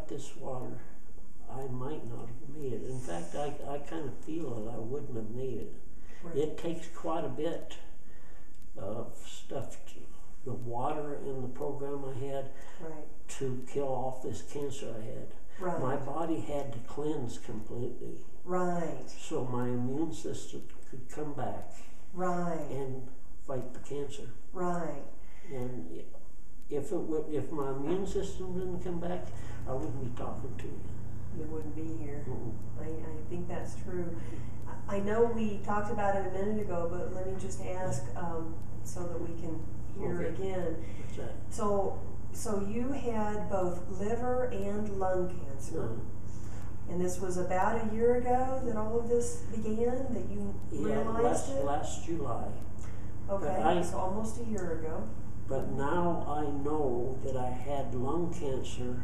got this water, I might not have made it. In fact, I kind of feel that I wouldn't have made it. Right. It takes quite a bit of stuff, the water in the program I had, Right. to kill off this cancer I had. Right. My body had to cleanse completely. Right. So my immune system could come back Right. and fight the cancer. Right. And if my immune system didn't come back, I wouldn't be talking to you. You wouldn't be here. Mm-mm. I think that's true. I know we talked about it a minute ago, but let me just ask so that we can hear Okay. again. What's that? So you had both liver and lung cancer, and this was about a year ago that all of this began, that you realized it? Last July. Okay, so almost a year ago. But now I know that I had lung cancer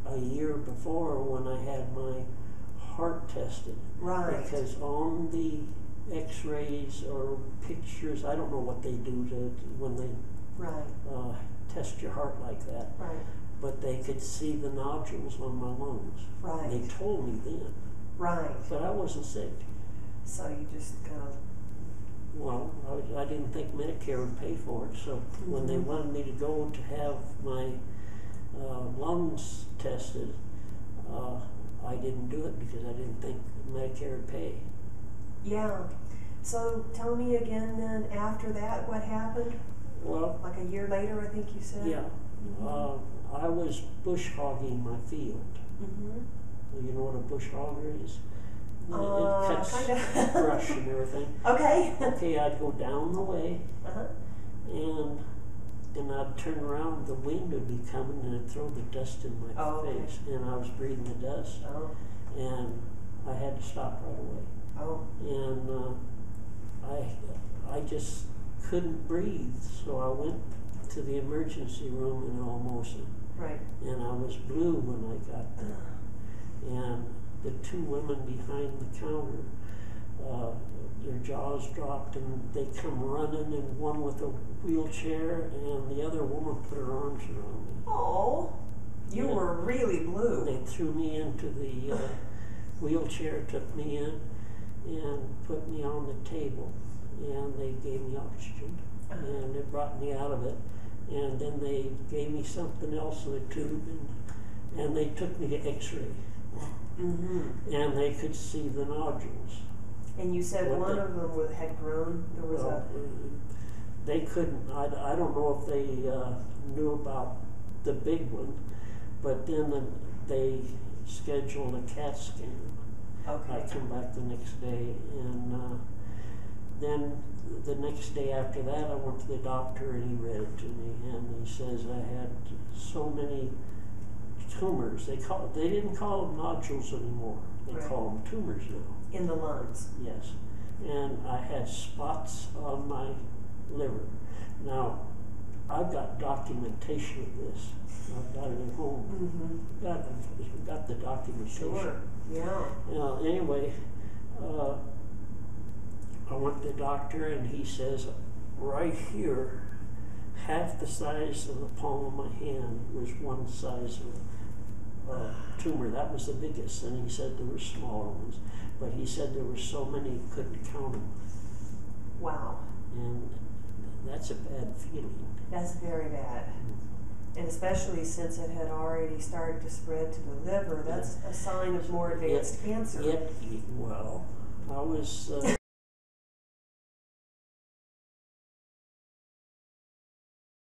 a year before when I had my heart tested. Right. Because on the x-rays or pictures, I don't know what they do when they Right. test your heart like that. Right. But they could see the nodules on my lungs. Right. They told me then. Right. But I wasn't sick. So you just kind of... Well, I didn't think Medicare would pay for it, so when they wanted me to go to have my lungs tested, I didn't do it because I didn't think Medicare would pay. Yeah. So tell me again then, after that, what happened? Well, Like a year later, I think you said? yeah. I was bush hogging my field. Mm-hmm. You know what a bush hogger is? It cuts kinda. brush and everything. Okay. Okay, I'd go down the way, Uh-huh. and I'd turn around, the wind would be coming, and it'd throw the dust in my face, and I was breathing the dust, Oh. and I had to stop right away. Oh. And I just couldn't breathe, so I went to the emergency room in Almosa, Right. and I was blue when I got there. And the two women behind the counter, their jaws dropped, and they come running, and one with a wheelchair, and the other woman put her arms around me. Oh. You Yeah. were really blue. They threw me into the wheelchair, took me in, and put me on the table, and they gave me oxygen, and it brought me out of it, and then they gave me something else in a tube, and they took me to x-ray, and they could see the nodules. And you said one of them had grown. There was They couldn't, I don't know if they knew about the big one, but then they scheduled a CAT scan. Okay. I come back the next day, and then the next day after that, I went to the doctor, and he read it to me, and he says I had so many tumors. They didn't call them nodules anymore. They Right. call them tumors now. In the lungs. Yes, and I had spots on my liver. Now, I've got documentation of this. I've got it at home. Got the documentation. Sure. Yeah. Anyway, I went to the doctor, and he says, right here, half the size of the palm of my hand was one size of tumor. That was the biggest, and he said there were smaller ones, but he said there were so many he couldn't count them. Wow. And that's a bad feeling. That's very bad. And especially since it had already started to spread to the liver, that's a sign of more advanced cancer. Well, I was